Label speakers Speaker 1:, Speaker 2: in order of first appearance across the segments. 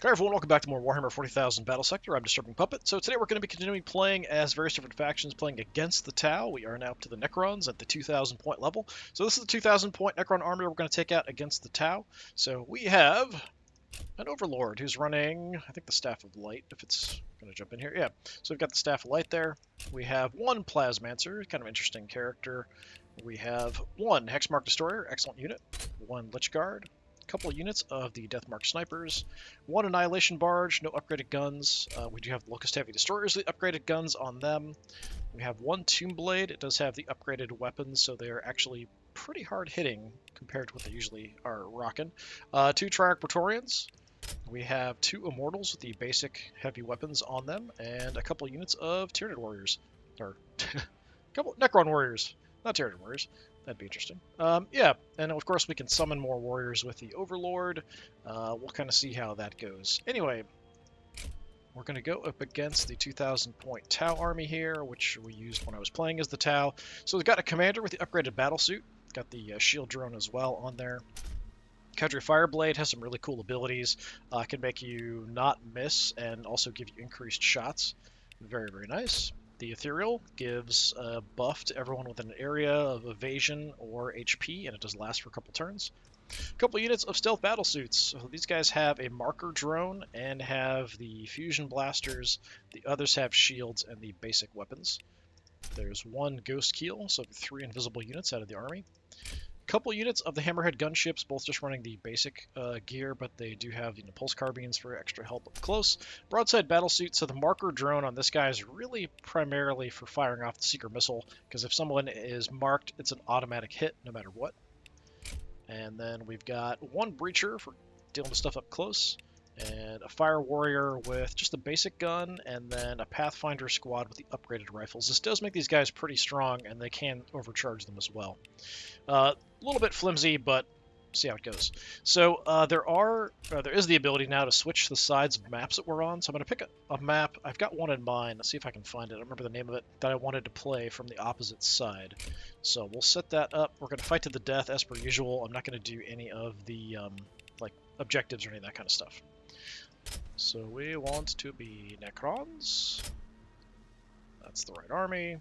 Speaker 1: Hi everyone, welcome back to more Warhammer 40,000 Battlesector. I'm DisturbingPuppet. So today we're going to be continuing playing as various different factions playing against the Tau. We are now up to the Necrons at the 2,000 point level. So this is the 2,000 point Necron army we're going to take out against the Tau. So we have an Overlord who's running, I think, the Staff of Light, if it's going to jump in here. Yeah, so we've got the Staff of Light there. We have one Plasmancer, kind of interesting character. We have one Hexmark Destroyer, excellent unit. One Lich Guard. Couple of units of the Deathmark Snipers, one Annihilation Barge, no upgraded guns. We do have Locust Heavy Destroyers, the upgraded guns on them. We have one Tomb Blade. It does have the upgraded weapons, so they're actually pretty hard hitting compared to what they usually are rocking. Two Triarch Praetorians. We have two Immortals with the basic heavy weapons on them, and a couple units of Tyranid Warriors. Or, a couple Necron Warriors, not Tyranid Warriors. That'd be interesting. Yeah, and of course we can summon more warriors with the Overlord. We'll kind of see how that goes. Anyway, we're going to go up against the 2,000 point Tau army here, which we used when I was playing as the Tau. So we've got a commander with the upgraded battlesuit. Got the shield drone as well on there. Cadre Fireblade has some really cool abilities. Can make you not miss and also give you increased shots. Very, very nice. The Ethereal gives a buff to everyone within an area of evasion or HP, and it does last for a couple turns. A couple units of stealth battlesuits. So these guys have a marker drone and have the fusion blasters. The others have shields and the basic weapons. There's one ghost keel, so 3 invisible units out of the army. Couple units of the Hammerhead gunships, both just running the basic gear, but they do have pulse carbines for extra help up close. Broadside battlesuit, so the marker drone on this guy is really primarily for firing off the seeker missile, because if someone is marked, it's an automatic hit no matter what. And then we've got one breacher for dealing with stuff up close, and a fire warrior with just a basic gun, and then a pathfinder squad with the upgraded rifles. This does make these guys pretty strong, and they can overcharge them as well. A little bit flimsy, but see how it goes. So there is the ability now to switch the sides of maps that we're on. So I'm going to pick a map. I've got one in mind. Let's see if I can find it. I don't remember the name of it that I wanted to play from the opposite side. So we'll set that up. We're going to fight to the death as per usual. I'm not going to do any of the like objectives or any of that kind of stuff. So we want to be Necrons. That's the right army.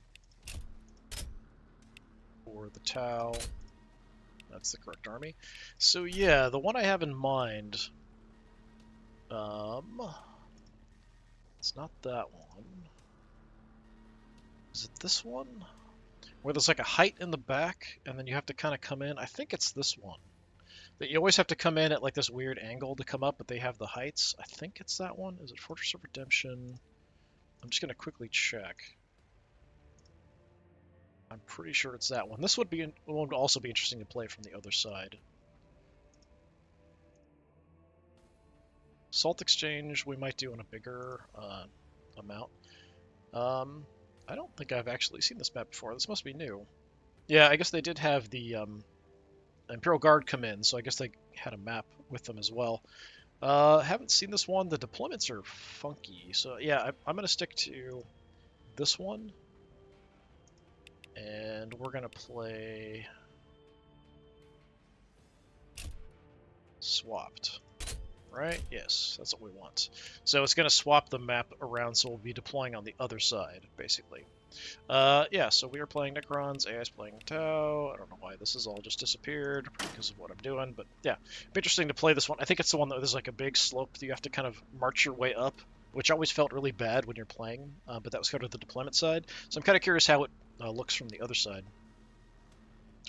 Speaker 1: For the Tau. That's the correct army. So yeah, the one I have in mind, it's not that one. Is it this one? Where there's like a height in the back, and then you have to kind of come in. I think it's this one. That you always have to come in at like this weird angle to come up, but they have the heights. I think it's that one. Is it Fortress of Redemption? I'm just gonna quickly check. I'm pretty sure it's that one. This would also be interesting to play from the other side. Salt Exchange we might do in a bigger amount. I don't think I've actually seen this map before. This must be new. Yeah, I guess they did have the Imperial Guard come in, so I guess they had a map with them as well. Haven't seen this one. The deployments are funky. So yeah, I'm going to stick to this one. And we're going to play swapped, right? Yes, that's what we want. So it's going to swap the map around, so we'll be deploying on the other side, basically. Yeah, so we are playing Necrons, AI's playing Tau. I don't know why this has all just disappeared because of what I'm doing, but yeah, it'd be interesting to play this one. I think it's the one that there's like a big slope that you have to kind of march your way up, which always felt really bad when you're playing, but that was kind of the deployment side. So I'm kind of curious how it looks from the other side.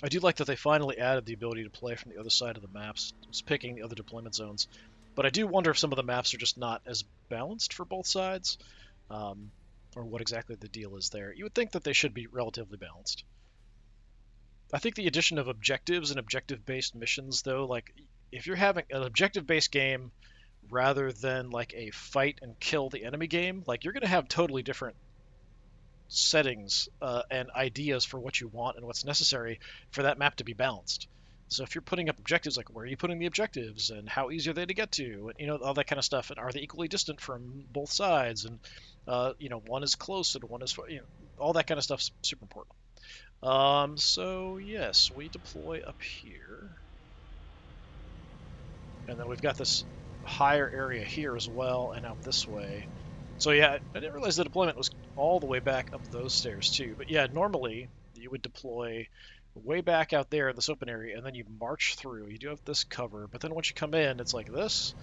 Speaker 1: I do like that they finally added the ability to play from the other side of the maps, just picking the other deployment zones. But I do wonder if some of the maps are just not as balanced for both sides, or what exactly the deal is there. You would think that they should be relatively balanced. I think the addition of objectives and objective-based missions, though, like if you're having an objective-based game rather than like a fight and kill the enemy game, like you're going to have totally different settings and ideas for what you want and what's necessary for that map to be balanced. So if you're putting up objectives, like where are you putting the objectives and how easy are they to get to, and all that kind of stuff, and are they equally distant from both sides, and one is close and one is all that kind of stuff's super important. So yes, we deploy up here, and then we've got this higher area here as well, and out this way. So yeah, I didn't realize the deployment was all the way back up those stairs too. But yeah, normally you would deploy way back out there in this open area, and then you march through. You do have this cover, but then once you come in, it's like this,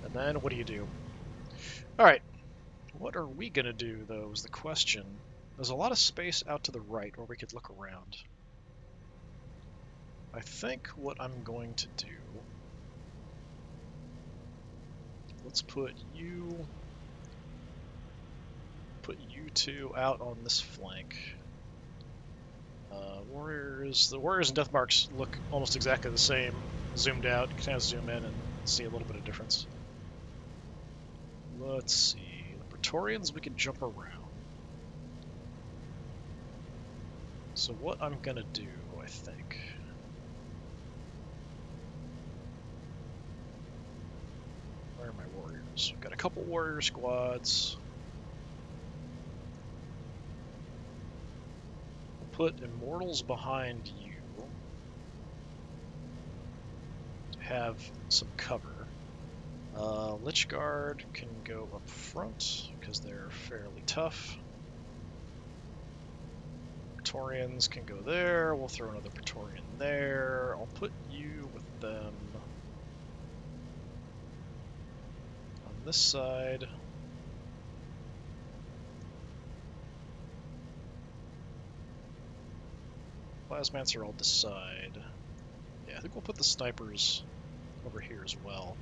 Speaker 1: and then what do? All right, what are we gonna do though is the question. There's a lot of space out to the right where we could look around. I think what I'm going to do, let's put you two out on this flank. Warriors, the Warriors and Death Marks look almost exactly the same, zoomed out. You can kind of zoom in and see a little bit of difference. Let's see, the Praetorians we can jump around. So what I'm gonna do, I think. Where are my warriors? We've got a couple warrior squads. We'll put immortals behind you to have some cover. Lich Guard can go up front because they're fairly tough. Praetorians can go there. We'll throw another Praetorian there. I'll put you with them on this side. Plasmancer I'll decide. Yeah, I think we'll put the snipers over here as well.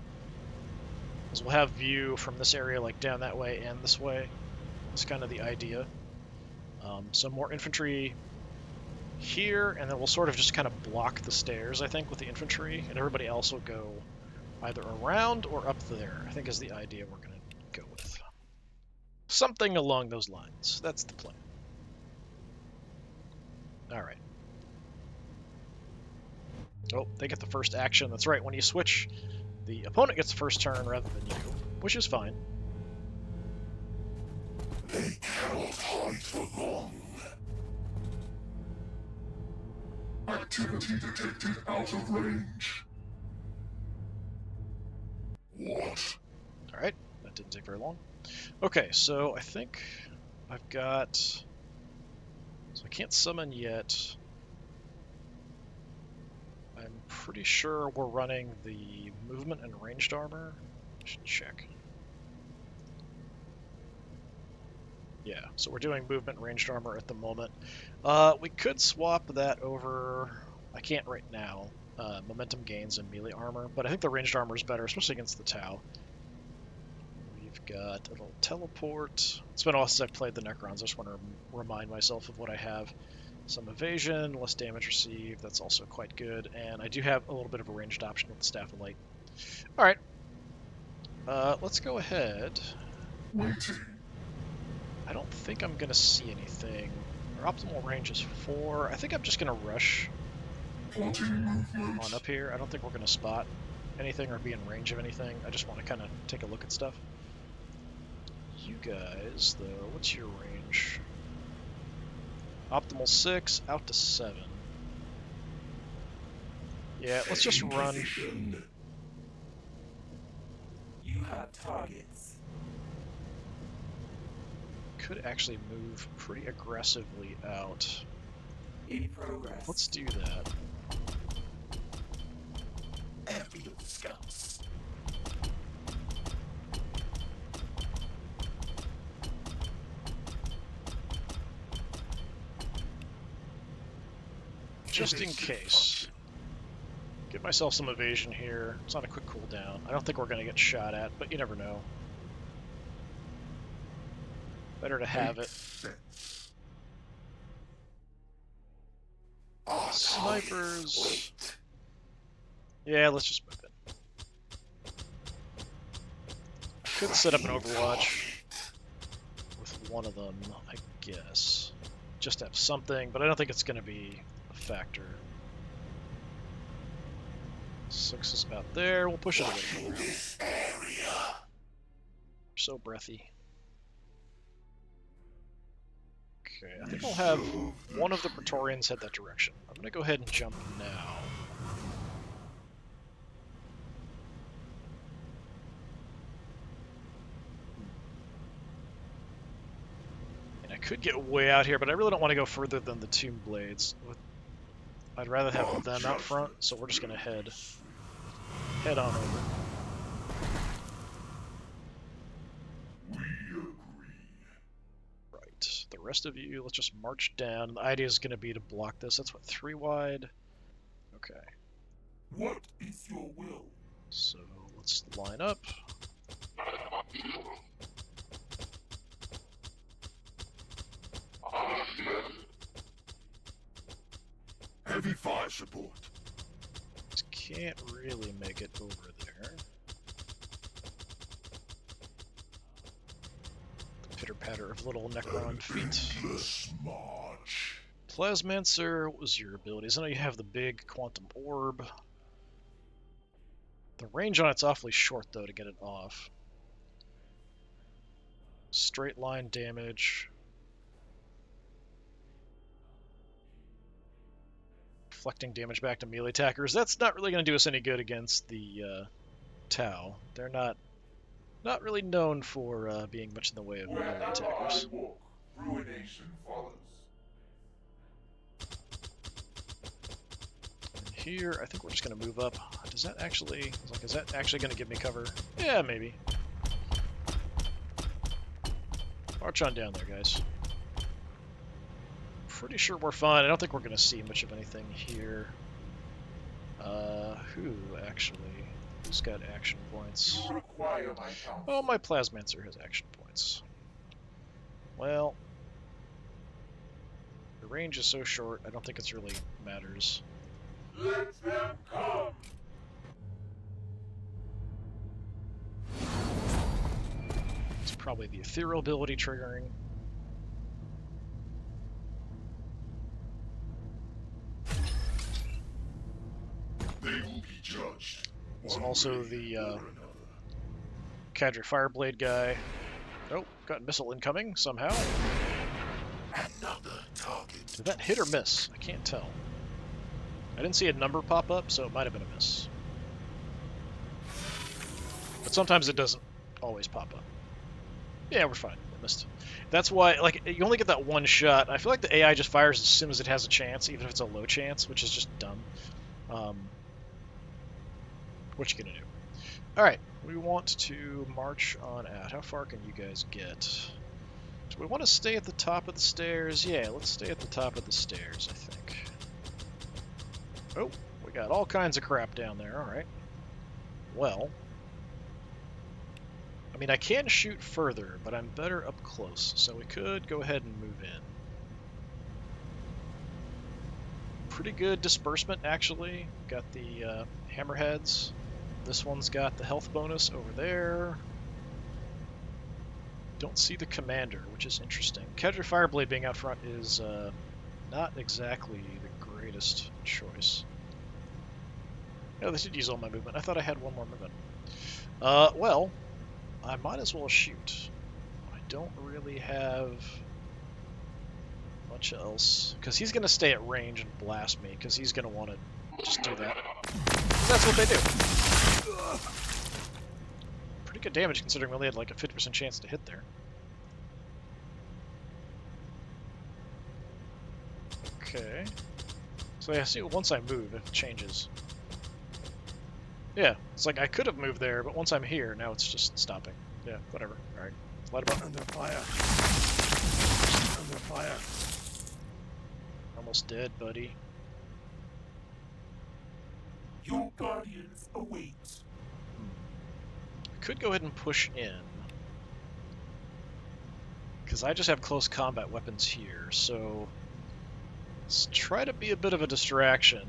Speaker 1: Because we'll have view from this area like down that way and this way. That's kind of the idea. Some more infantry here, and then we'll sort of just kind of block the stairs, I think, with the infantry, and everybody else will go either around or up there, I think is the idea we're going to go with. Something along those lines. That's the plan. Alright. Oh, they get the first action. That's right, when you switch, the opponent gets the first turn rather than you, which is fine.
Speaker 2: They cannot hide for long. Activity detected out of range. What?
Speaker 1: Alright, that didn't take very long. Okay, so I think I've got... So I can't summon yet. I'm pretty sure we're running the movement and ranged armor. I should check. Yeah, so we're doing movement and ranged armor at the moment. We could swap that over... I can't right now. Momentum gains and melee armor, but I think the ranged armor is better, especially against the Tau. We've got a little teleport. It's been a while since I've played the Necrons. I just want to remind myself of what I have. Some evasion, less damage received. That's also quite good. And I do have a little bit of a ranged option with the Staff of Light. Alright. Let's go ahead.
Speaker 2: Waiting.
Speaker 1: I don't think I'm going to see anything. Our optimal range is 4. I think I'm just going to rush on up here. I don't think we're going to spot anything or be in range of anything. I just want to kind of take a look at stuff. You guys, though, what's your range? Optimal 6, out to 7. Yeah, let's just run.
Speaker 3: You have targets.
Speaker 1: Could actually move pretty aggressively out.
Speaker 3: In progress.
Speaker 1: Let's do that.
Speaker 3: Airfield scouts.
Speaker 1: Just in case. Give myself some evasion here. It's not a quick cooldown. I don't think we're going to get shot at, but you never know. Better to have it. Snipers. Yeah, let's just move it. I could set up an Overwatch with one of them, I guess. Just have something, but I don't think it's going to be a factor. 6 is about there. We'll push it away from now. So breathy. Okay, I think I'll have one of the Praetorians head that direction. I'm going to go ahead and jump now. Could get way out here, but I really don't want to go further than the Tomb Blades. I'd rather have them out front, so we're just going to head on over.
Speaker 2: We agree.
Speaker 1: Right. The rest of you, let's just march down. The idea is going to be to block this. That's what, 3 wide? Okay.
Speaker 2: What is your will?
Speaker 1: So let's line up.
Speaker 2: Heavy fire support.
Speaker 1: Just can't really make it over there. The pitter-patter of little Necron feet.
Speaker 2: Endless march.
Speaker 1: Plasmancer, what was your abilities? I know you have the big quantum orb. The range on it's awfully short, though, to get it off. Straight line damage. Reflecting damage back to melee attackers. That's not really going to do us any good against the Tau. They're not really known for being much in the way of melee attackers.
Speaker 2: Walk, ruination follows.
Speaker 1: And here, I think we're just going to move up. Does that actually... is that actually going to give me cover? Yeah, maybe. March on down there, guys. Pretty sure we're fine. I don't think we're going to see much of anything here. Who, actually? Who's got action points?
Speaker 2: You require my counsel.
Speaker 1: Oh, my Plasmancer has action points. Well, the range is so short, I don't think it's really matters.
Speaker 2: Let them come.
Speaker 1: It's probably the ethereal ability triggering.
Speaker 2: They will be judged.
Speaker 1: It's
Speaker 2: one
Speaker 1: also
Speaker 2: way
Speaker 1: the
Speaker 2: or another.
Speaker 1: Cadre Fireblade guy. Nope, got missile incoming somehow.
Speaker 2: Another target.
Speaker 1: Did that hit or miss? I can't tell. I didn't see a number pop up, so it might have been a miss. But sometimes it doesn't always pop up. Yeah, we're fine. It missed. That's why, like, you only get that one shot. I feel like the AI just fires as soon as it has a chance, even if it's a low chance, which is just dumb. What you gonna do? Alright, we want to march on out. How far can you guys get? Do we want to stay at the top of the stairs? Yeah, let's stay at the top of the stairs, I think. Oh, we got all kinds of crap down there, alright. Well, I mean, I can shoot further, but I'm better up close, so we could go ahead and move in. Pretty good disbursement, actually. Got the hammerheads. This one's got the health bonus over there. Don't see the commander, which is interesting. Cadre Fireblade being out front is not exactly the greatest choice. Oh, they did use all my movement. I thought I had one more movement. Well, I might as well shoot. I don't really have much else, because he's going to stay at range and blast me, because he's going to want to just do that. 'Cause that's what they do. Pretty good damage, considering we only had like a 50% chance to hit there. Okay. So yeah, see, once I move, it changes. Yeah, it's like I could have moved there, but once I'm here, now it's just stopping. Yeah, whatever. Alright, light him up.
Speaker 2: Under fire. Under fire.
Speaker 1: Almost dead, buddy.
Speaker 2: Your guardians await.
Speaker 1: I could go ahead and push in, because I just have close combat weapons here, so let's try to be a bit of a distraction.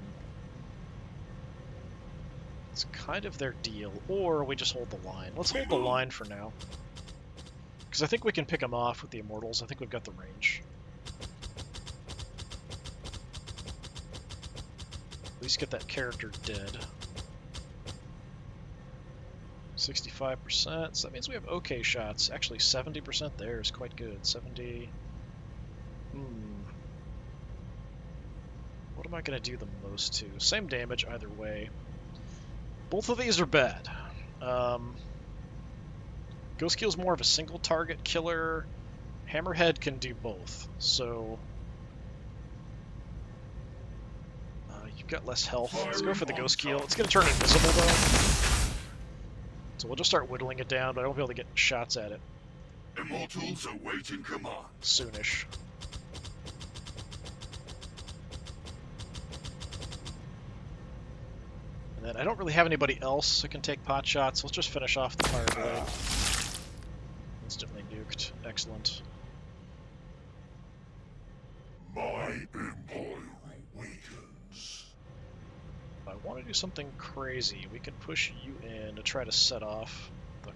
Speaker 1: It's kind of their deal, or we just hold the line. Let's hold the line for now, because I think we can pick them off with the Immortals. I think we've got the range. At least get that character dead. 65%, so that means we have okay shots. Actually, 70% there is quite good. 70. What am I going to do the most to? Same damage either way. Both of these are bad. Ghost Keel's more of a single target killer. Hammerhead can do both, so you've got less health. Let's go for the Ghost Keel. It's going to turn invisible, though. So we'll just start whittling it down, but I won't be able to get shots at it
Speaker 2: Immortals awaiting command.
Speaker 1: soonish. And then I don't really have anybody else who can take pot shots. Let's just finish off the Fireblade. Instantly nuked. Excellent.
Speaker 2: My empire awakens.
Speaker 1: If I want to do something crazy, we could push you in to try to set off the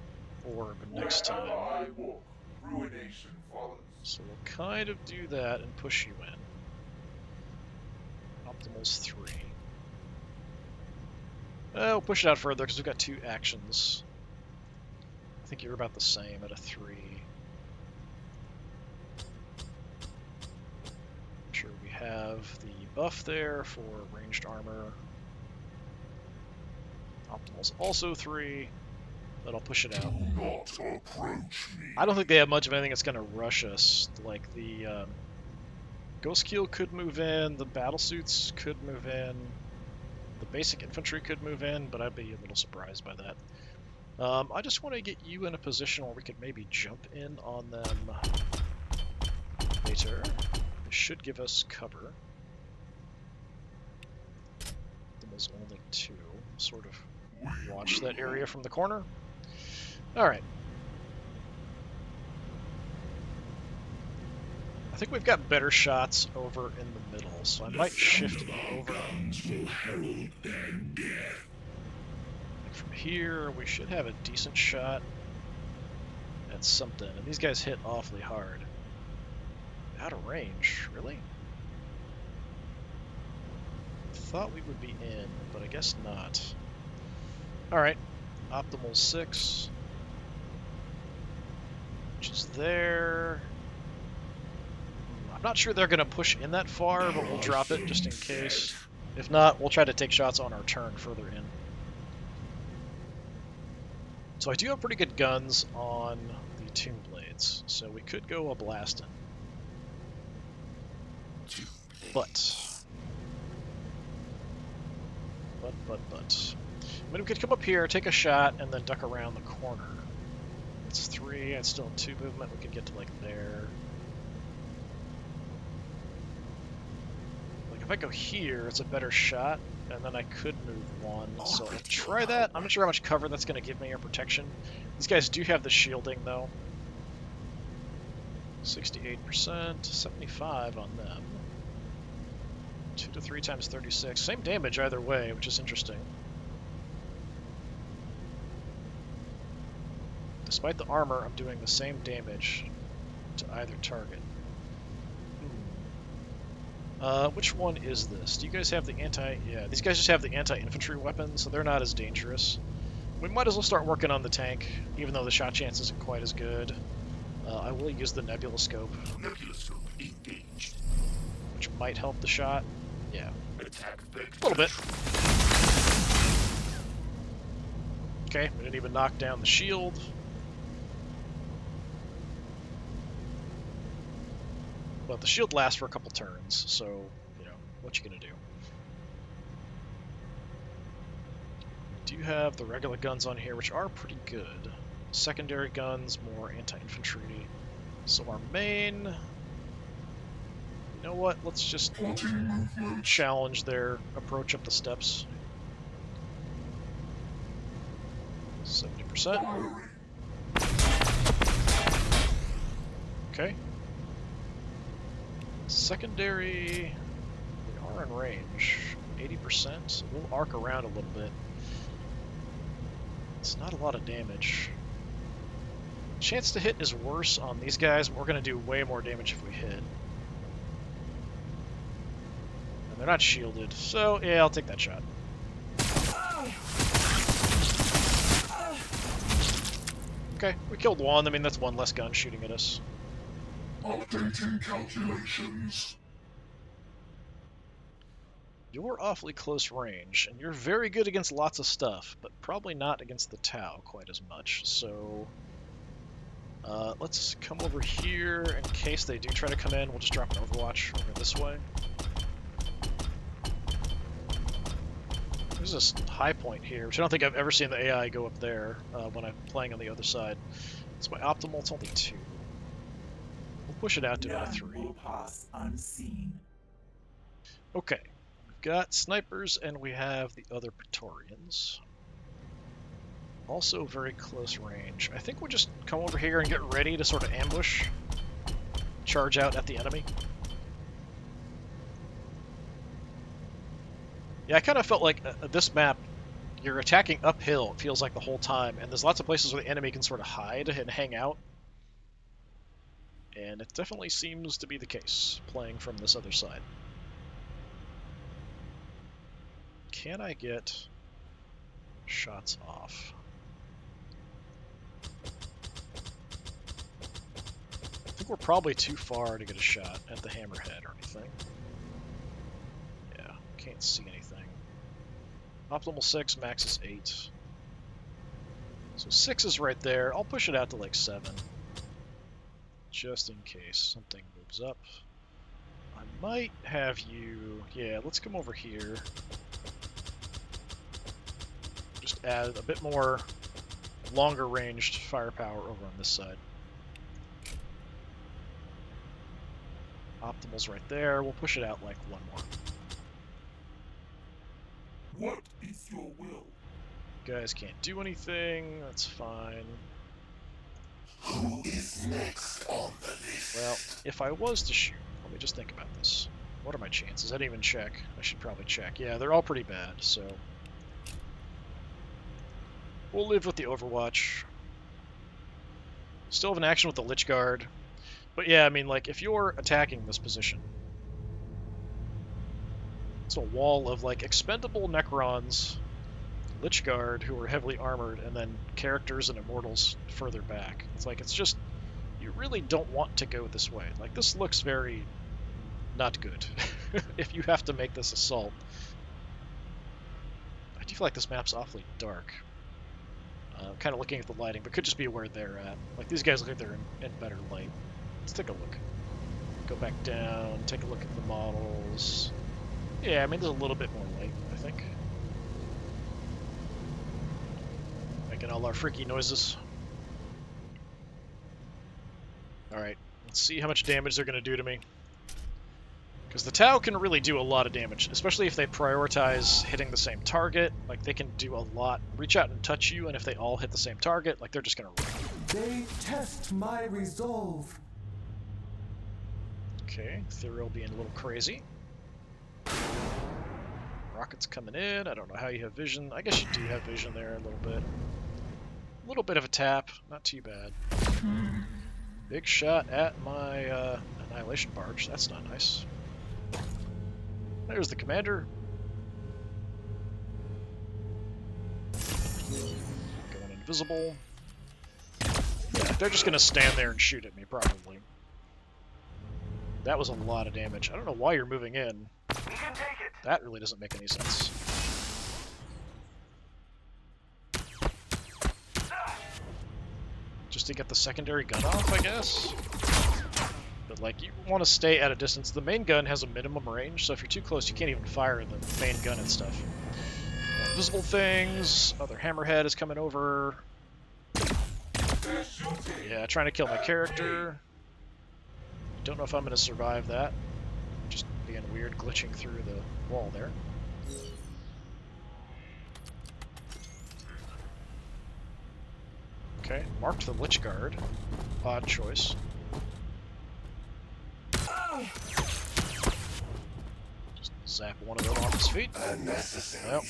Speaker 1: orb next time.
Speaker 2: Wherever I walk, ruination follows.
Speaker 1: So we'll kind of do that and push you in. Optimal's 3. We'll push it out further because we've got 2 actions. I think you're about the same at a 3. Sure, we have the buff there for ranged armor. Optimal's also 3, but I'll push it out.
Speaker 2: Do not approach me.
Speaker 1: I don't think they have much of anything that's going to rush us. Like the Ghost Keel could move in, the battlesuits could move in, the basic infantry could move in, but I'd be a little surprised by that. I just want to get you in a position where we could maybe jump in on them later. It should give us cover. There's only 2. Sort of watch that area from the corner. Alright. I think we've got better shots over in the middle, so I might shift over. Like from here, we should have a decent shot at something. And these guys hit awfully hard. Out of range, really? Thought we would be in, but I guess not. Alright, optimal 6, which is there. I'm not sure they're going to push in that far, but we'll drop it just in case. If not, we'll try to take shots on our turn further in. So I do have pretty good guns on the Tomb Blades, so we could go a blasting. But. I mean, we could come up here, take a shot, and then duck around the corner. It's 3, and still 2 movement. We could get to, like, there. Like, if I go here, it's a better shot, and then I could move 1. So I'll try that. I'm not sure how much cover that's going to give me or protection. These guys do have the shielding, though. 68%, 75 on them. 2 to 3 times 36. Same damage either way, which is interesting. Despite the armor, I'm doing the same damage to either target. Which one is this? Do you guys have the anti... Yeah, these guys just have the anti-infantry weapons, so they're not as dangerous. We might as well start working on the tank, even though the shot chance isn't quite as good. I will use the nebula scope.
Speaker 2: Nebula scope engaged.
Speaker 1: Which might help the shot. Yeah.
Speaker 2: Attack
Speaker 1: A little bit. Okay, we didn't even knock down the shield. But the shield lasts for a couple turns, so, you know, what you gonna do? We do have the regular guns on here, which are pretty good. Secondary guns, more anti-infantry. So our main... You know what? Let's just challenge their approach up the steps. 70%. Okay. Secondary, we are in range. 80%. We'll arc around a little bit. It's not a lot of damage. Chance to hit is worse on these guys, but we're going to do way more damage if we hit. And they're not shielded, so yeah, I'll take that shot. Okay, we killed 1. I mean, that's 1 less gun shooting at us.
Speaker 2: Updating calculations.
Speaker 1: You're awfully close range, and you're very good against lots of stuff, but probably not against the Tau quite as much, so... Let's come over here in case they do try to come in. We'll just drop an overwatch over this way. There's this high point here, which I don't think I've ever seen the AI go up there when I'm playing on the other side. It's my optimal, it's only 2. We'll push it out to about a 3.
Speaker 3: None will pass unseen.
Speaker 1: Okay, we've got snipers and we have the other Praetorians. Also very close range. I think we'll just come over here and get ready to sort of ambush. Charge out at the enemy. Yeah, I kind of felt like this map, you're attacking uphill, it feels like the whole time, and there's lots of places where the enemy can sort of hide and hang out. And it definitely seems to be the case, playing from this other side. Can I get shots off? I think we're probably too far to get a shot at the hammerhead or anything. Yeah, can't see anything. Optimal 6, max is 8. So 6 is right there. I'll push it out to like 7. Just in case something moves up. I might have you... Yeah, let's come over here. Just add a bit more longer ranged firepower over on this side. Optimal's right there. We'll push it out like 1 more.
Speaker 2: What is your will?
Speaker 1: Guys can't do anything. That's fine.
Speaker 2: Who is next on the list?
Speaker 1: Well, if I was to shoot, let me just think about this. What are my chances? I didn't even check. I should probably check. Yeah, they're all pretty bad, so... We'll live with the Overwatch. Still have an action with the Lich Guard. But yeah, I mean, like, if you're attacking this position, it's a wall of, like, expendable Necrons, Lich Guard, who are heavily armored, and then characters and Immortals further back. It's like, it's just, you really don't want to go this way. Like, this looks very not good if you have to make this assault. I do feel like this map's awfully dark. Kind of looking at the lighting, but could just be where they're at. Like, these guys look like they're in better light. Let's take a look. Go back down, take a look at the models. Yeah, I mean, there's a little bit more light, I think. Making all our freaky noises. Alright, let's see how much damage they're going to do to me. Because the Tau can really do a lot of damage, especially if they prioritize hitting the same target. Like, they can do a lot. Reach out and touch you, and if they all hit the same target, like, they're just going to run.
Speaker 3: They test my resolve.
Speaker 1: Okay, Thuriel being a little crazy. Rockets coming in. I don't know how you have vision. I guess you do have vision there a little bit. A little bit of a tap. Not too bad. Big shot at my Annihilation Barge. That's not nice. There's the commander. Going invisible. Yeah, they're just going to stand there and shoot at me, probably. That was a lot of damage. I don't know why you're moving in.
Speaker 2: We can take it.
Speaker 1: That really doesn't make any sense. Just to get the secondary gun off, I guess? But, like, you want to stay at a distance. The main gun has a minimum range, so if you're too close, you can't even fire the main gun and stuff. Invisible things. Other hammerhead is coming over. Yeah, trying to kill my character. Don't know if I'm going to survive that. Just being weird, glitching through the wall there. Okay, marked the Lich Guard. Odd choice. Just zap one of them off his feet. Well,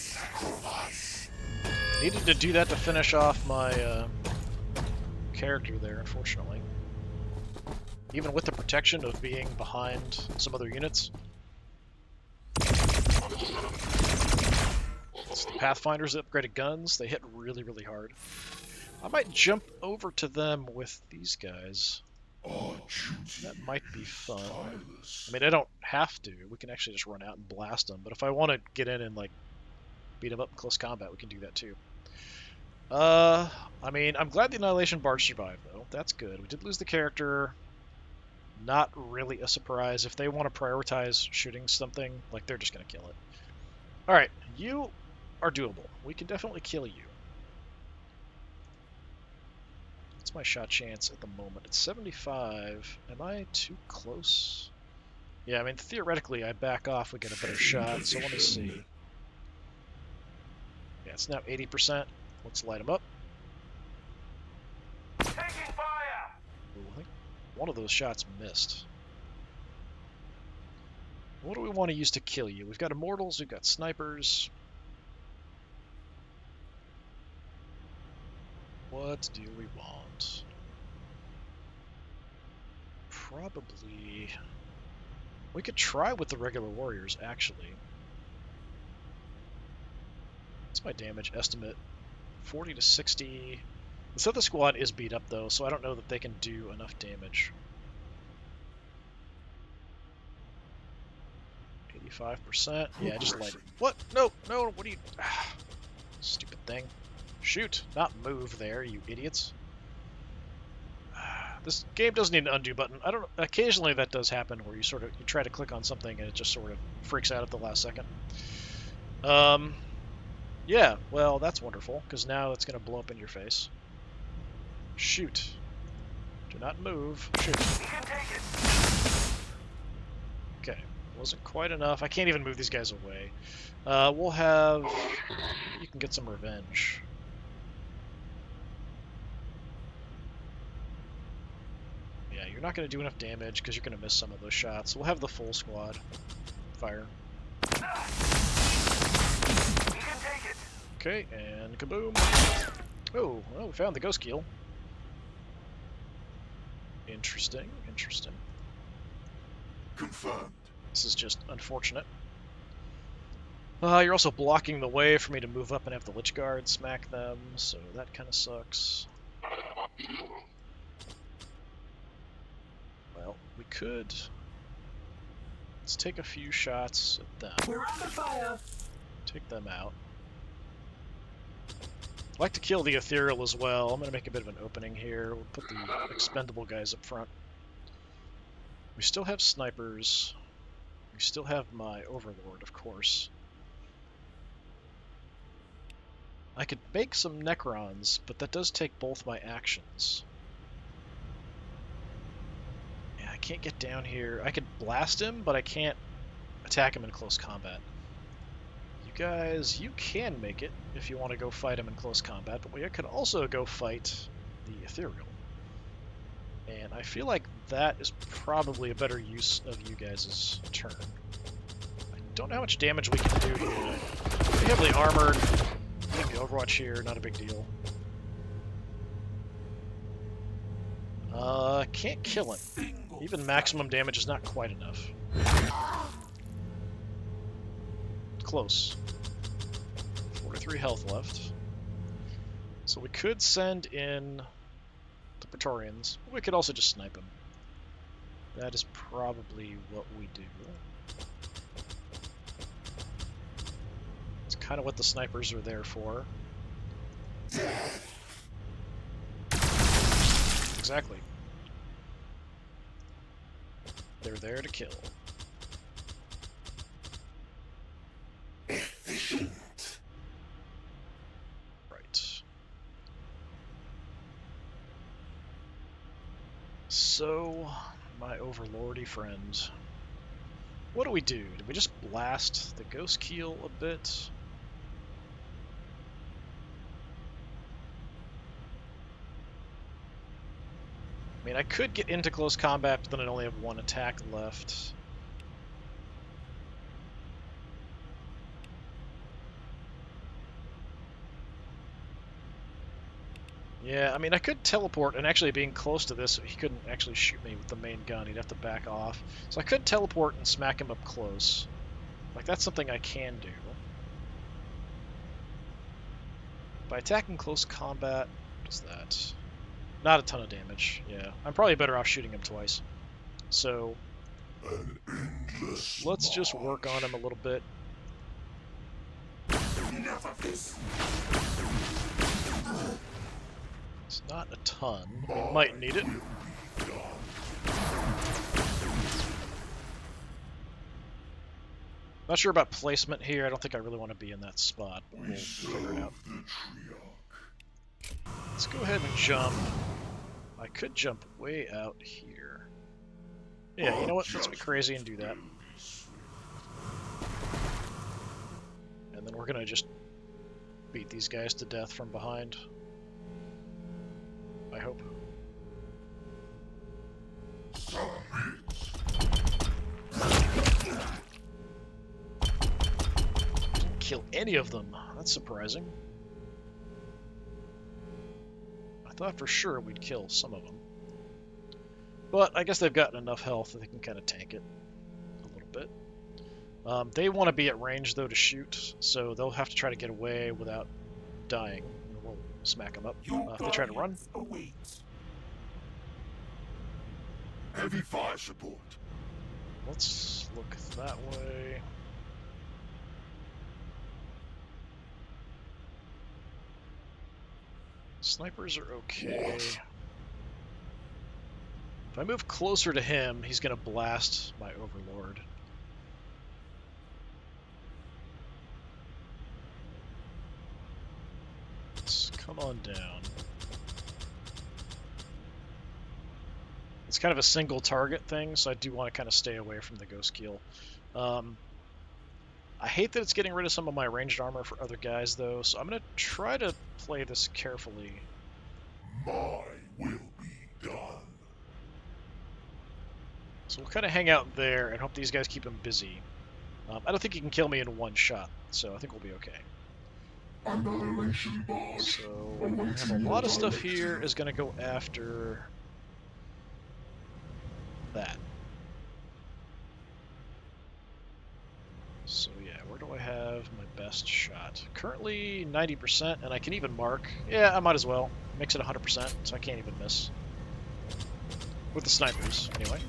Speaker 1: needed to do that to finish off my character there, unfortunately. Even with the protection of being behind some other units. It's the Pathfinders that upgraded guns. They hit really, really hard. I might jump over to them with these guys. That might be fun. I mean, I don't have to. We can actually just run out and blast them. But if I want to get in and, like, beat them up in close combat, we can do that too. I mean, I'm glad the Annihilation Barge survived, though. That's good. We did lose the character. Not really a surprise. If they want to prioritize shooting something, like, they're just going to kill it. Alright, you are doable. We can definitely kill you. What's my shot chance at the moment? It's 75. Am I too close? Yeah, I mean, theoretically, I back off, we get a better shot, so let me see. Yeah, it's now 80%. Let's light them up.
Speaker 2: Taking fire!
Speaker 1: Ooh, I think one of those shots missed. What do we want to use to kill you? We've got immortals, we've got snipers. What do we want? Probably... We could try with the regular warriors, actually. What's my damage estimate? 40 to 60. The other squad is beat up, though, so I don't know that they can do enough damage. 85%. Yeah, just light it. What? No, no, what are you... Stupid thing. Shoot, not move there, you idiots. This game doesn't need an undo button. I don't. Occasionally that does happen where you try to click on something and it just sort of freaks out at the last second. Yeah, well, that's wonderful, because now it's going to blow up in your face. Shoot. Do not move. Shoot. Okay, wasn't quite enough. I can't even move these guys away. We'll have... You can get some revenge. Yeah, you're not going to do enough damage because you're going to miss some of those shots. We'll have the full squad fire. Okay, and kaboom. Oh, well, we found the ghost keel. Interesting, interesting.
Speaker 2: Confirmed.
Speaker 1: This is just unfortunate. You're also blocking the way for me to move up and have the Lich Guard smack them, so that kind of sucks. Well, we could... Let's take a few shots at them.
Speaker 3: We're under fire.
Speaker 1: Take them out. I'd like to kill the Ethereal as well. I'm going to make a bit of an opening here. We'll put the expendable guys up front. We still have snipers. We still have my Overlord, of course. I could make some Necrons, but that does take both my actions. Yeah, I can't get down here. I could blast him, but I can't attack him in close combat. You guys, you can make it if you want to go fight him in close combat, but we could also go fight the Ethereal. And I feel like that is probably a better use of you guys' turn. I don't know how much damage we can do here. Pretty heavily armored. We have the Overwatch here, not a big deal. Can't kill him. Even maximum damage is not quite enough. Close. 43 health left. So we could send in the Praetorians. We could also just snipe him. That is probably what we do. It's kind of what the snipers are there for. Exactly. They're there to kill.
Speaker 2: Efficient.
Speaker 1: Right. So, my overlordy friend. What do we do? Do we just blast the ghost keel a bit? I mean, I could get into close combat, but then I'd only have one attack left. Yeah, I mean, I could teleport, and actually being close to this, he couldn't actually shoot me with the main gun. He'd have to back off. So I could teleport and smack him up close. Like, that's something I can do. By attacking close combat, what is that? Not a ton of damage, yeah. I'm probably better off shooting him twice. So, let's just work on him a little bit.
Speaker 2: Enough of this.
Speaker 1: It's not a ton. We might need it. Not sure about placement here. I don't think I really want to be in that spot, but we'll figure it out. Let's go ahead and jump. I could jump way out here. Yeah, you know what? Let's be crazy and do that. And then we're gonna just beat these guys to death from behind. I hope. Didn't kill any of them. That's surprising. I thought for sure we'd kill some of them. But I guess they've gotten enough health that they can kind of tank it a little bit. They want to be at range, though, to shoot, so they'll have to try to get away without dying. We'll smack them up if they try to run.
Speaker 2: Heavy fire support.
Speaker 1: Let's look that way. Snipers are okay. If I move closer to him, he's going to blast my Overlord. Let's come on down. It's kind of a single target thing, so I do want to kind of stay away from the Ghost Keel. I hate that it's getting rid of some of my ranged armor for other guys, though, so I'm going to try to play this carefully.
Speaker 2: My will be done.
Speaker 1: So we'll kind of hang out there and hope these guys keep him busy. I don't think he can kill me in one shot, so I think we'll be okay.
Speaker 2: Annihilation barge.
Speaker 1: So we have a lot of stuff here is going to go after that. So yeah, where do I have my best shot? Currently 90%, and I can even mark. Yeah, I might as well. Makes it 100%, so I can't even miss. With the snipers, anyway.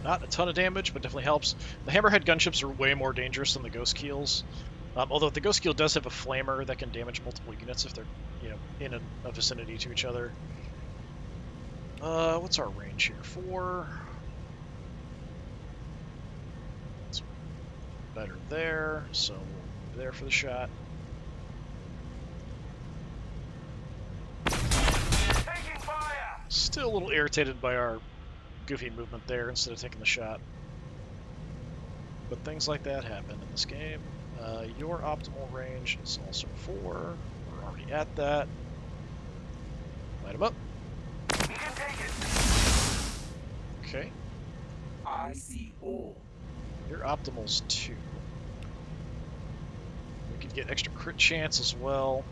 Speaker 1: Not a ton of damage, but definitely helps. The Hammerhead gunships are way more dangerous than the Ghost Keels. Although the Ghost Keel does have a flamer that can damage multiple units if they're, you know, in a vicinity to each other. What's our range here? 4. It's better there, so we'll move there for the shot.
Speaker 2: Taking fire.
Speaker 1: Still a little irritated by our goofy movement there instead of taking the shot. But things like that happen in this game. Your optimal range is also 4. We're already at that. Light him up.
Speaker 2: You can take it.
Speaker 1: Okay.
Speaker 3: I see all.
Speaker 1: Your optimal's 2. We could get extra crit chance as well.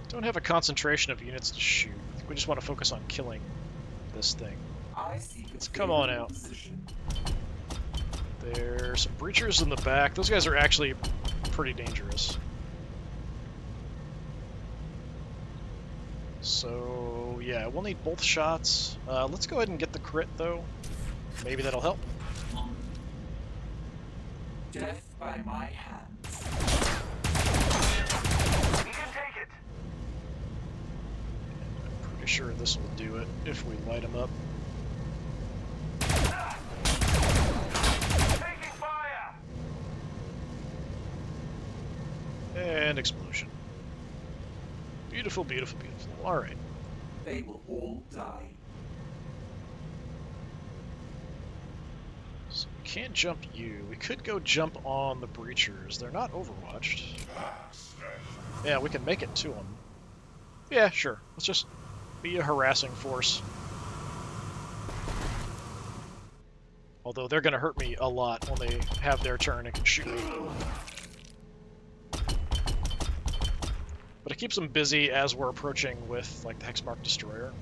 Speaker 1: Don't have a concentration of units to shoot. I think we just want to focus on killing this thing.
Speaker 3: I see.
Speaker 1: Let's come on out. There's some breachers in the back. Those guys are actually pretty dangerous. So, yeah, we'll need both shots. Let's go ahead and get the crit, though. Maybe that'll help.
Speaker 3: Death by my hands.
Speaker 2: You can take it.
Speaker 1: I'm pretty sure this will do it if we light them up.
Speaker 2: Taking fire.
Speaker 1: And explosion. Beautiful, beautiful, beautiful. Alright.
Speaker 3: They will all die.
Speaker 1: So we can't jump you. We could go jump on the breachers. They're not overwatched. Yeah, we can make it to them. Yeah, sure. Let's just be a harassing force. Although they're going to hurt me a lot when they have their turn and can shoot me. But it keeps them busy as we're approaching with, like, the Hexmark Destroyer.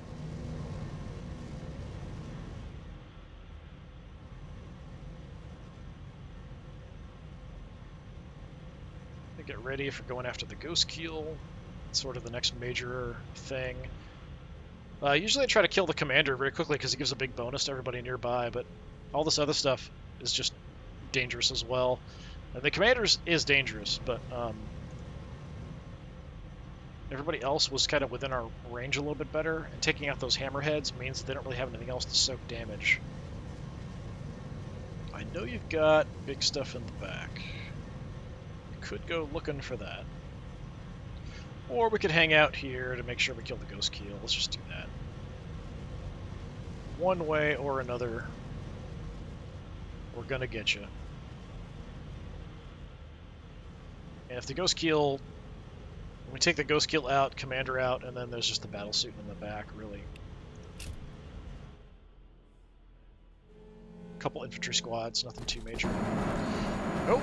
Speaker 1: Get ready if you're going after the Ghost Keel. It's sort of the next major thing. Usually I try to kill the commander very quickly because he gives a big bonus to everybody nearby, but all this other stuff is just dangerous as well. And the commanders is dangerous, but everybody else was kind of within our range a little bit better, and taking out those hammerheads means that they don't really have anything else to soak damage. I know you've got big stuff in the back. You could go looking for that. Or we could hang out here to make sure we kill the ghost keel. Let's just do that. One way or another, we're gonna get you. And if the ghost keel, we take the ghost keel out, commander out, and then there's just the battle suit in the back, really. Couple infantry squads, nothing too major. Nope.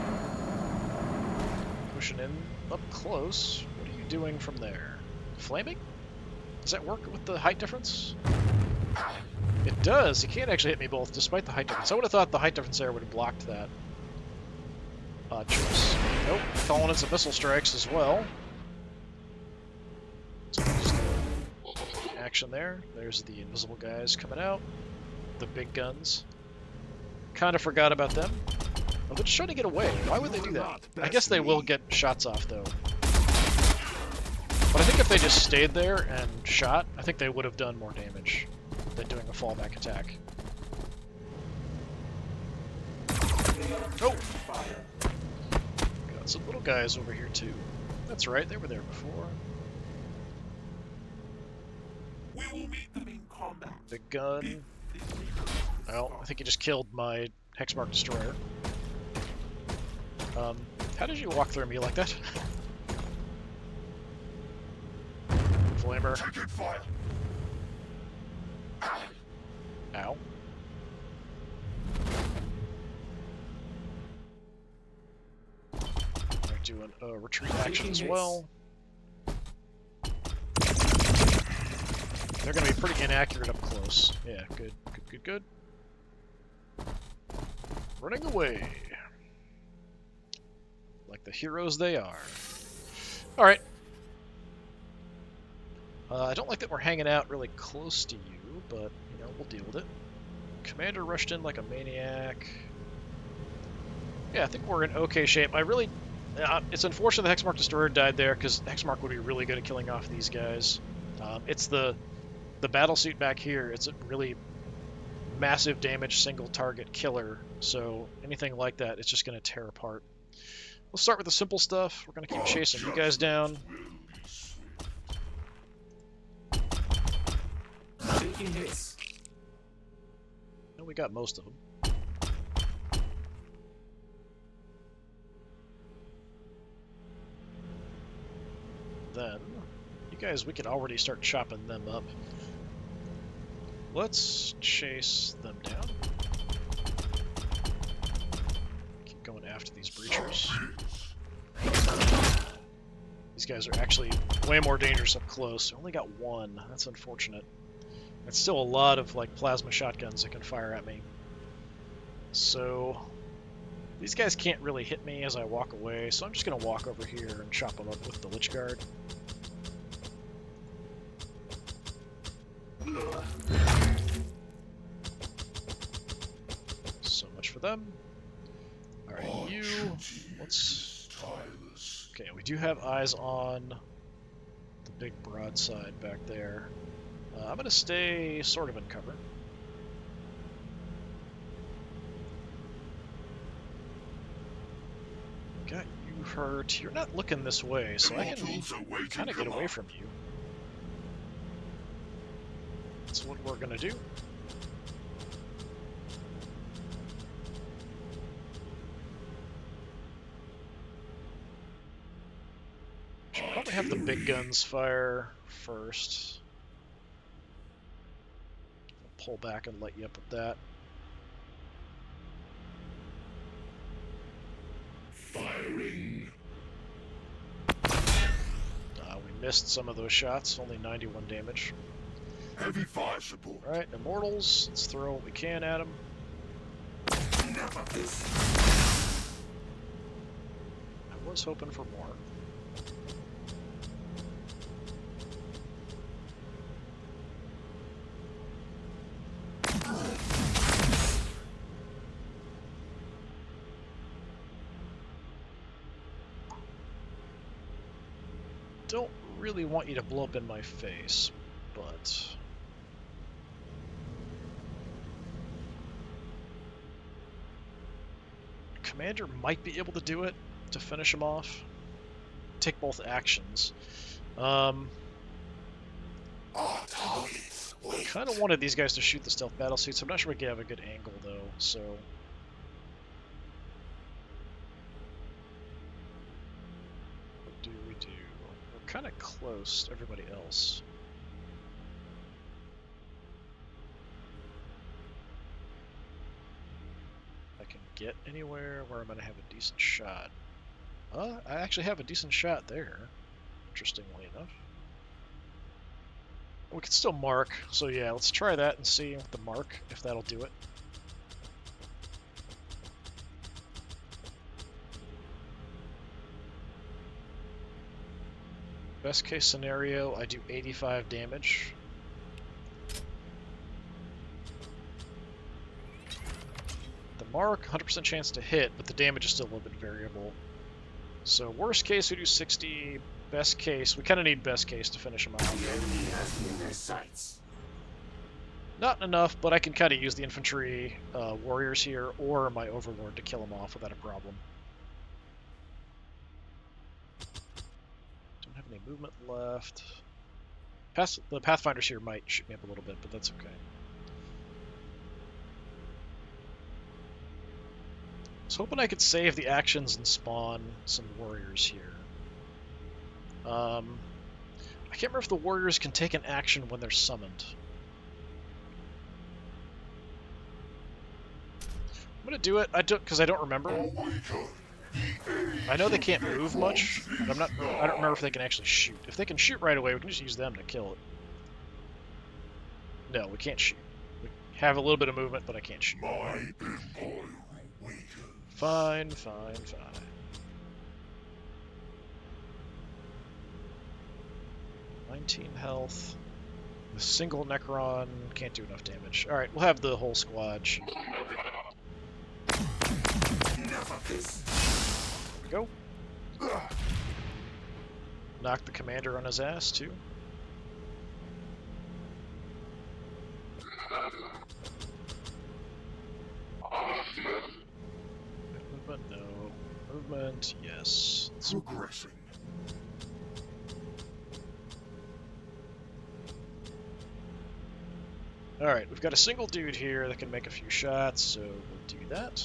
Speaker 1: Pushing in up close. What are you doing from there? Flaming? Does that work with the height difference? It does. You can't actually hit me both, despite the height difference. I would have thought the height difference there would have blocked that choice. Nope. Calling in some missile strikes as well. So just action there. There's the invisible guys coming out. The big guns. Kind of forgot about them. Oh, they're just trying to get away. Why would they do that? I guess they will get shots off, though. But I think if they just stayed there and shot, I think they would have done more damage than doing a fallback attack. Oh! Got some little guys over here, too. That's right, they were there before.
Speaker 2: We will meet them in combat.
Speaker 1: Big gun. Well, I think he just killed my Hexmark destroyer. How did you walk through me like that? Flamer.
Speaker 2: Taking fire.
Speaker 1: Ow. They're doing a retreat action as well. They're going to be pretty inaccurate up close. Yeah, good, good, good, good. Running away. Like the heroes they are. Alright. I don't like that we're hanging out really close to you, but, you know, we'll deal with it. Commander rushed in like a maniac. Yeah, I think we're in okay shape. I really... it's unfortunate the Hexmark Destroyer died there, because Hexmark would be really good at killing off these guys. It's the battle suit back here. It's a really massive damage single target killer, so anything like that, it's just going to tear apart. We'll start with the simple stuff. We're going to keep chasing you guys down.
Speaker 3: Taking hits.
Speaker 1: And we got most of them. Then, you guys, we can already start chopping them up. Let's chase them down. Keep going after these breachers. These guys are actually way more dangerous up close. Only got one. That's unfortunate. That's still a lot of like plasma shotguns that can fire at me. So these guys can't really hit me as I walk away, so I'm just going to walk over here and chop them up with the Lich Guard. So much for them. Alright, you... let's... Okay, we do have eyes on the big broadside back there. I'm going to stay sort of in cover. Got you hurt. You're not looking this way, so I can kind of get away from you. That's what we're going to do. Should probably have the big guns fire first. I'll pull back and light you up with that.
Speaker 2: Firing.
Speaker 1: We missed some of those shots, only 91 damage.
Speaker 2: Heavy fire support.
Speaker 1: Alright, Immortals, let's throw what we can at them.
Speaker 2: Enough of this.
Speaker 1: I was hoping for more. don't really want you to blow up in my face, but... Commander might be able to do it to finish him off. Take both actions.
Speaker 2: Our target
Speaker 1: Kind of wanted these guys to shoot the stealth battle suits. I'm not sure we can have a good angle though, so... What do we do? We're kind of close to everybody else. I can get anywhere where I'm going to have a decent shot. I actually have a decent shot there, interestingly enough. We can still mark, so yeah, let's try that and see with the mark if that'll do it. Best case scenario, I do 85 damage. The mark, 100% chance to hit, but the damage is still a little bit variable. So worst case, we do 60. Best case, we kind of need best case to finish him off.
Speaker 2: the enemy has me in their sights.
Speaker 1: Not enough, but I can kind of use the infantry warriors here or my overlord to kill him off without a problem. Don't have any movement left. The Pathfinders here might shoot me up a little bit, but that's okay. I was hoping I could save the actions and spawn some warriors here. I can't remember if the warriors can take an action when they're summoned. I'm gonna do it. Because I don't remember. I know they can't move much, but I don't remember if they can actually shoot. If they can shoot right away, we can just use them to kill it. No, we can't shoot. We have a little bit of movement, but I can't shoot.
Speaker 2: My empire awakens.
Speaker 1: Fine, fine, fine. Health. With single Necron, can't do enough damage. Alright, we'll have the whole squad shoot.
Speaker 2: Enough of this.
Speaker 1: There we go. Knock the commander on his ass, too. Movement, no. Movement, yes.
Speaker 2: Progressing.
Speaker 1: Alright, we've got a single dude here that can make a few shots, so we'll do that.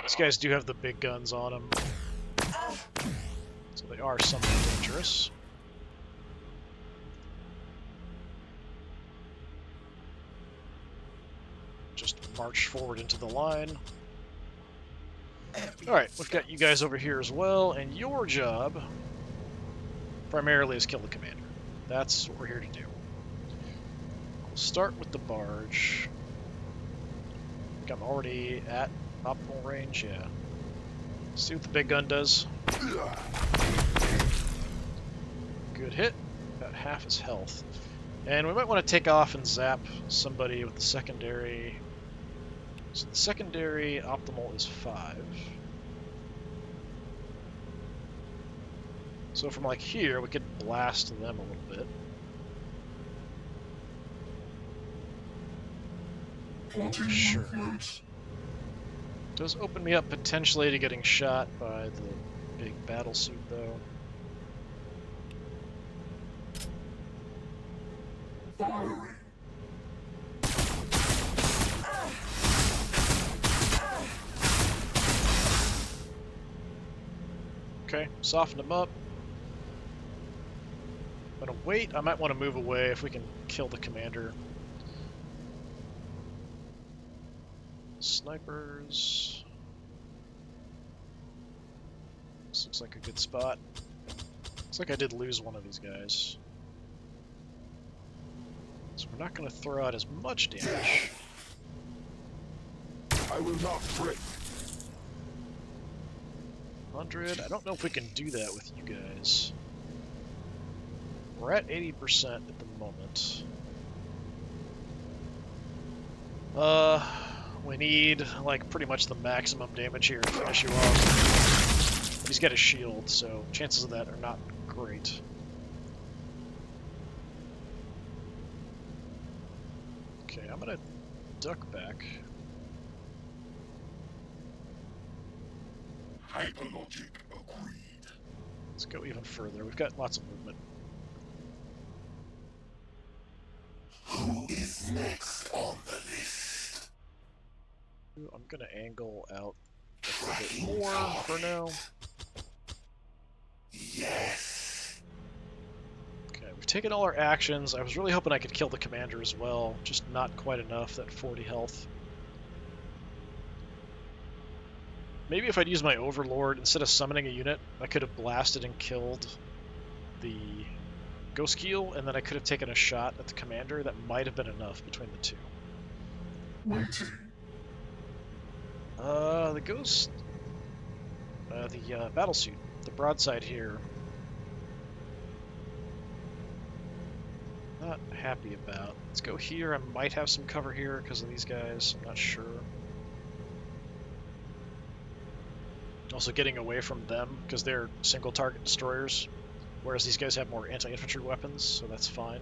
Speaker 1: These guys do have the big guns on them, so they are somewhat dangerous. Just march forward into the line. Alright, we've got you guys over here as well, and your job primarily is kill the commander. That's what we're here to do. We'll start with the barge. I think I'm already at optimal range, yeah. See what the big gun does. Good hit. About half his health. And we might want to take off and zap somebody with the secondary. So the secondary optimal is 5. So from like here, we could blast them a little bit. Sure. Does open me up potentially to getting shot by the big battle suit, though.
Speaker 2: Firing.
Speaker 1: Okay, soften him up. I'm gonna wait. I might want to move away if we can kill the commander. Snipers. This looks like a good spot. Looks like I did lose one of these guys. So we're not going to throw out as much damage.
Speaker 2: I will not break.
Speaker 1: 100. I don't know if we can do that with you guys. We're at 80% at the moment. We need, like, pretty much the maximum damage here to finish you off. He's got a shield, so chances of that are not great. Okay, I'm gonna duck back.
Speaker 2: Hyperlogic agreed.
Speaker 1: Let's go even further. We've got lots of movement.
Speaker 2: Who is next on the list?
Speaker 1: I'm gonna angle out a bit more for now.
Speaker 2: Yes.
Speaker 1: Okay, we've taken all our actions. I was really hoping I could kill the commander as well, just not quite enough, that 40 health. Maybe if I'd used my Overlord, instead of summoning a unit, I could have blasted and killed the Ghost Keel, and then I could have taken a shot at the commander. That might have been enough between the two.
Speaker 2: Waiting.
Speaker 1: The Ghost... the Battlesuit, the broadside here. Not happy about. Let's go here. I might have some cover here because of these guys. I'm not sure. Also getting away from them because they're single target destroyers, whereas these guys have more anti-infantry weapons, so that's fine.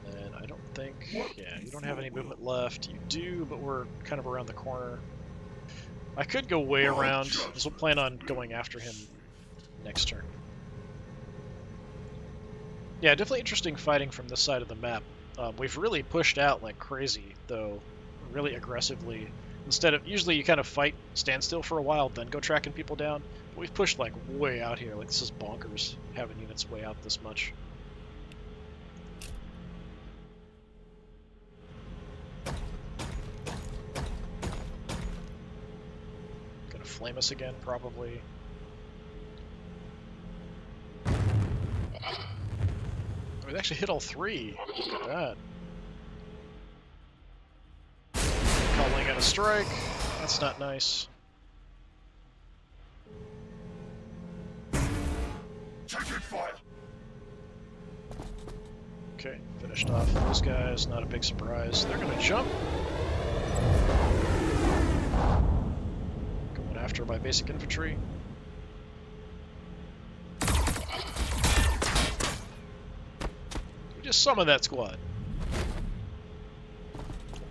Speaker 1: And I don't think... yeah, you don't have any movement left. You do, but we're kind of around the corner. I could go way around, because we'll plan on going after him next turn. Yeah, definitely interesting fighting from this side of the map. We've really pushed out like crazy, though, really aggressively. Instead of, usually you kind of fight, stand still for a while, then go tracking people down. But we've pushed like way out here. Like, this is bonkers, having units way out this much. Gonna flame us again, probably. Oh, we actually hit all three. Look at that. Calling out a strike. That's not nice.
Speaker 2: Taking fire.
Speaker 1: Okay, finished off those guys. Not a big surprise. They're gonna jump. Going after my basic infantry. We just summon that squad.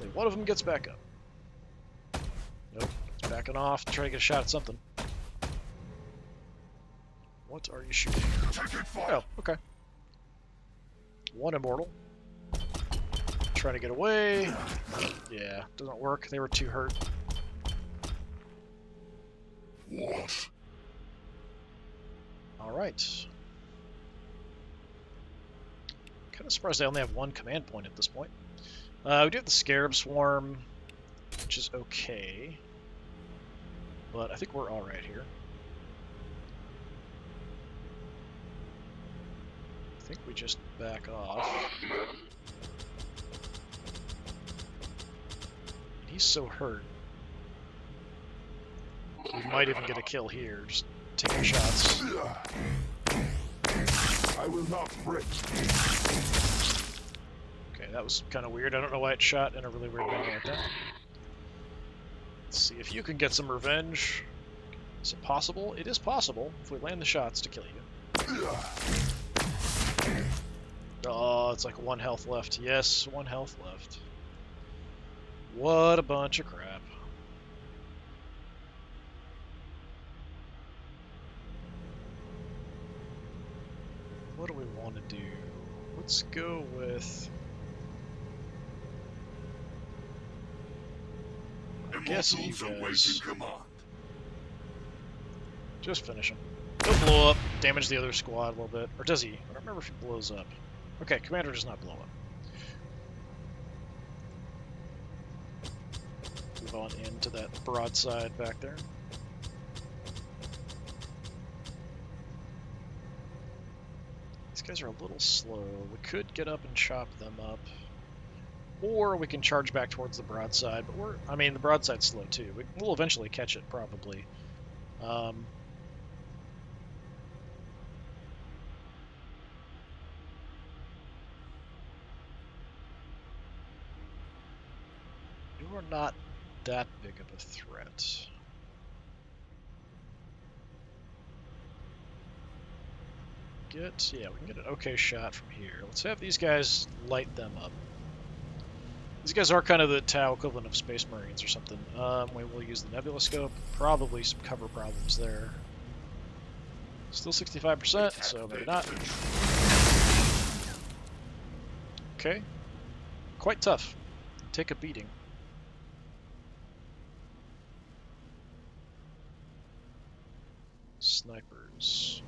Speaker 1: Only one of them gets back up. Nope, it's backing off to try to get a shot at something. What are you shooting? Oh, okay. One immortal. Trying to get away. Yeah, doesn't work. They were too hurt.
Speaker 2: What?
Speaker 1: Alright. Kind of surprised I only have one command point at this point. We do have the Scarab Swarm, which is okay. But I think we're alright here. I think we just back off. He's so hurt. We might even get a kill here, just taking shots.
Speaker 2: I will not break.
Speaker 1: Okay, that was kind of weird. I don't know why it shot in a really weird manner like that. Let's see if you can get some revenge. Is it possible? It is possible if we land the shots to kill you. Oh, it's like 1 health left. Yes, 1 health left. What a bunch of crap. What do we want to do? Let's go with... I guess you guys... Just finish him. He'll blow up, damage the other squad a little bit. Or does he? I don't remember if he blows up. Okay, commander does not blow up. Move on into that broadside back there. These guys are a little slow. We could get up and chop them up. Or we can charge back towards the broadside, but I mean, the broadside's slow too. We'll eventually catch it, probably. You are not that big of a threat. get... Yeah, we can get an okay shot from here. Let's have these guys light them up. These guys are kind of the Tau equivalent of Space Marines or something. We will use the Nebula Scope. Probably some cover problems there. Still 65%, so maybe not. Okay. Quite tough. Take a beating. Snipers.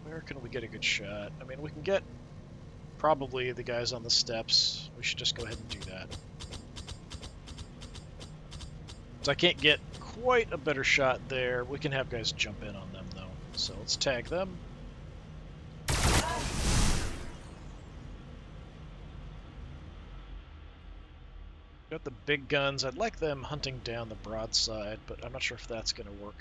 Speaker 1: Where can we get a good shot? I mean, we can get probably the guys on the steps. We should just go ahead and do that. So I can't get quite a better shot there. We can have guys jump in on them, though. So let's tag them. Got the big guns. I'd like them hunting down the broadside, but I'm not sure if that's going to work.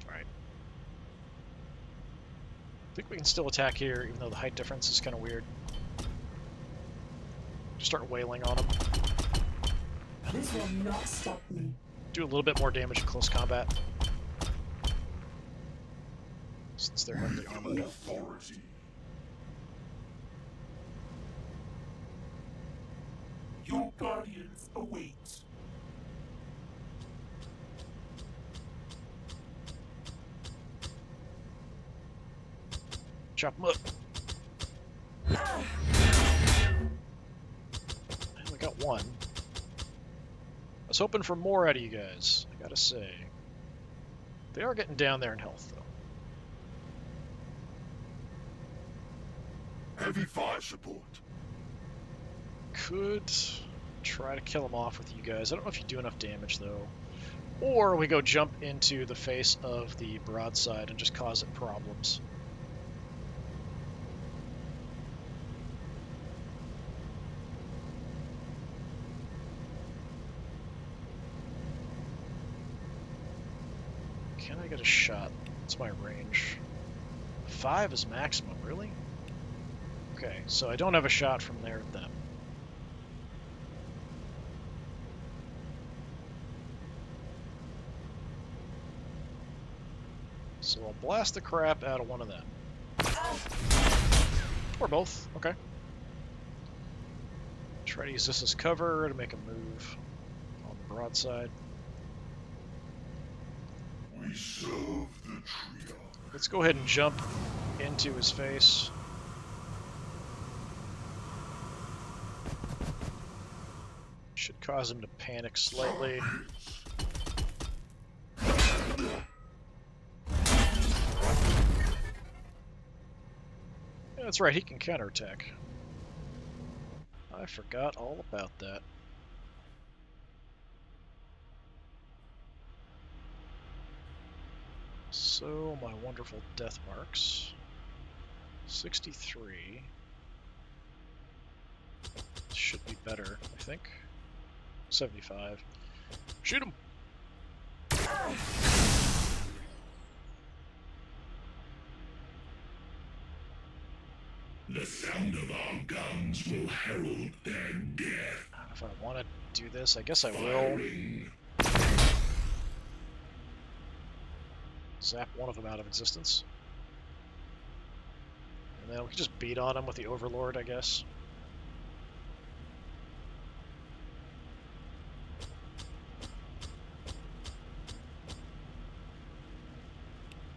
Speaker 1: Alright. I think we can still attack here, even though the height difference is kind of weird. Just start wailing on them.
Speaker 4: This will not stop me.
Speaker 1: Do a little bit more damage in close combat, since they're heavily armored.
Speaker 2: Authority.
Speaker 3: Your guardians await.
Speaker 1: Chop them up. I only got one. I was hoping for more out of you guys, I gotta say. They are getting down there in health, though.
Speaker 2: Heavy fire support.
Speaker 1: Could try to kill them off with you guys. I don't know if you do enough damage, though. Or we go jump into the face of the broadside and just cause it problems. Can I get a shot? What's my range? 5 is maximum, really? Okay, so I don't have a shot from there at them. So I'll blast the crap out of one of them. Or both, okay. Try to use this as cover to make a move on the broadside.
Speaker 2: We serve the trio.
Speaker 1: Let's go ahead and jump into his face. Should cause him to panic slightly. Yeah, that's right, he can counterattack. I forgot all about that. So, my wonderful death marks. 63. Should be better, I think. 75. Shoot him!
Speaker 2: The sound of our guns will herald their death.
Speaker 1: If I want to do this, I guess I will.
Speaker 2: Firing.
Speaker 1: Zap one of them out of existence. And then we can just beat on him with the Overlord, I guess.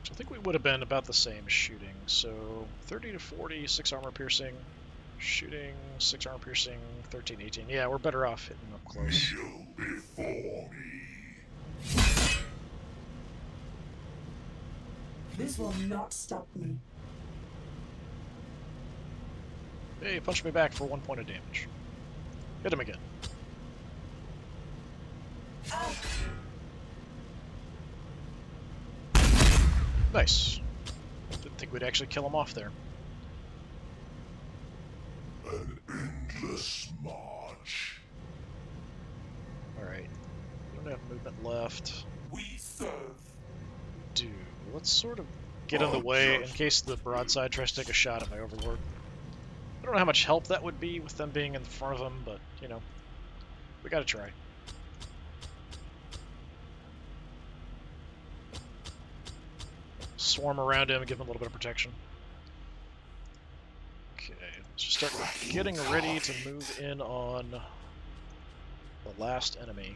Speaker 1: So I think we would have been about the same shooting. So 30 to 40, 6 armor piercing. Shooting, 6 armor piercing, 13, 18. Yeah, we're better off hitting up close.
Speaker 2: Kneel before me.
Speaker 4: This will not stop me.
Speaker 1: Hey, punch me back for 1 point of damage. Hit him again. Nice. Didn't think we'd actually kill him off there.
Speaker 2: An endless march.
Speaker 1: Alright. We don't have movement left.
Speaker 3: We serve.
Speaker 1: Do. Let's sort of get in the way in case the broadside tries to take a shot at my Overlord. don't know how much help that would be with them being in front of them, but, you know, we gotta try. Swarm around him and give him a little bit of protection. Okay, let's just start getting ready to move in on the last enemy.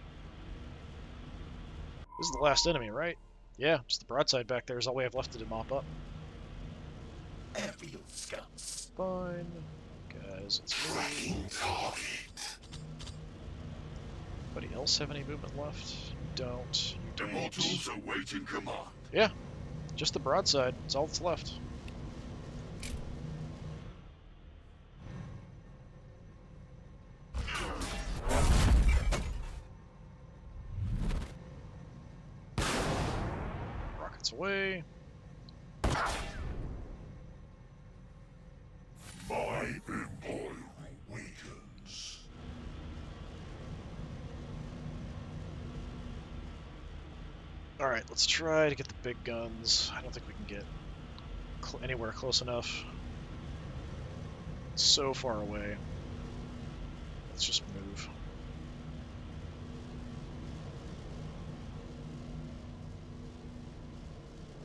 Speaker 1: This is the last enemy, right? Yeah, just the broadside back there is all we have left to mop up.
Speaker 2: Aerial scouts.
Speaker 1: Fine. Guys, let's move. Anybody else have any movement left? You don't. You
Speaker 2: Immortals
Speaker 1: don't.
Speaker 2: awaiting command.
Speaker 1: Yeah, just the broadside. That's all that's left. Rockets away.
Speaker 2: My empire awakens.
Speaker 1: Alright, let's try to get the big guns. I don't think we can get anywhere close enough. It's so far away. Let's just move.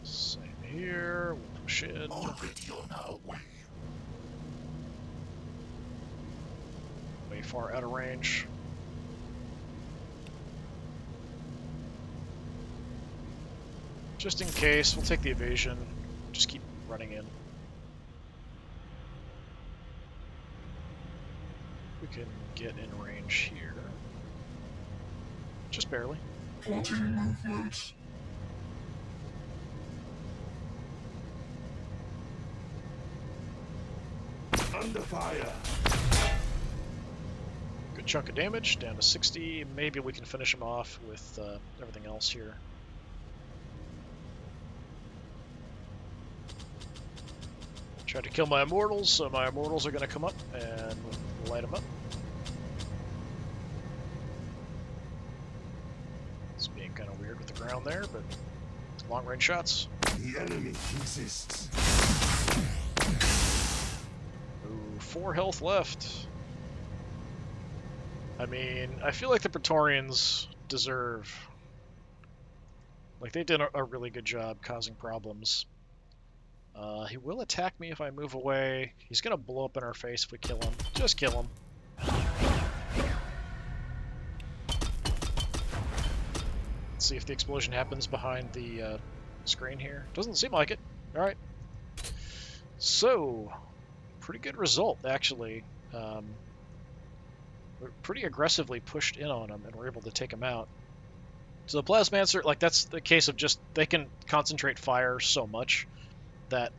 Speaker 1: Same here. We'll push in.
Speaker 2: Already on our way.
Speaker 1: Way far out of range. Just in case, we'll take the evasion. Just keep running in. We can get in range here. Just barely.
Speaker 2: Plotting movement. Under fire.
Speaker 1: Good chunk of damage, down to 60. Maybe we can finish him off with everything else here. Tried to kill my immortals, so my immortals are going to come up and light them up. It's being kind of weird with the ground there, but long-range shots.
Speaker 2: The enemy exists.
Speaker 1: Ooh, 4 health left. I mean, I feel like the Praetorians deserve... Like, they did a really good job causing problems. He will attack me if I move away. He's going to blow up in our face if we kill him. Just kill him. Let's see if the explosion happens behind the screen here. Doesn't seem like it. Alright. So, pretty good result, actually. We're pretty aggressively pushed in on him, and we're able to take him out. So the Plasmancer, like, that's the case of just, they can concentrate fire so much that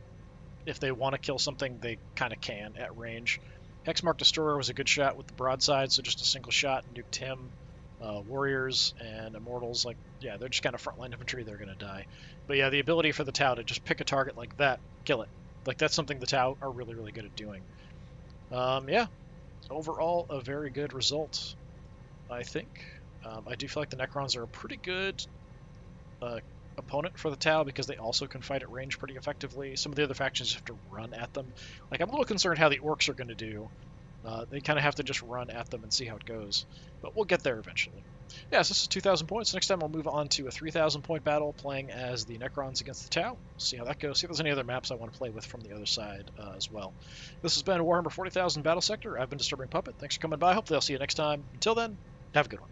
Speaker 1: if they want to kill something, they kind of can at range. Hexmark Destroyer was a good shot with the broadside, so just a single shot nuked him. Warriors and Immortals, like, yeah, they're just kind of frontline infantry, they're going to die. But yeah, the ability for the Tau to just pick a target like that, kill it. Like, that's something the Tau are really, really good at doing. Yeah, overall, a very good result, I think. I do feel like the Necrons are a pretty good opponent for the Tau because they also can fight at range pretty effectively. Some of the other factions have to run at them. Like, I'm a little concerned how the Orcs are going to do. They kind of have to just run at them and see how it goes. But we'll get there eventually. Yeah, so this is 2,000 points. Next time I'll move on to a 3,000 point battle playing as the Necrons against the Tau. See how that goes. See if there's any other maps I want to play with from the other side as well. This has been Warhammer 40,000 Battlesector. I've been Disturbing Puppet. Thanks for coming by. Hopefully I'll see you next time. Until then, have a good one.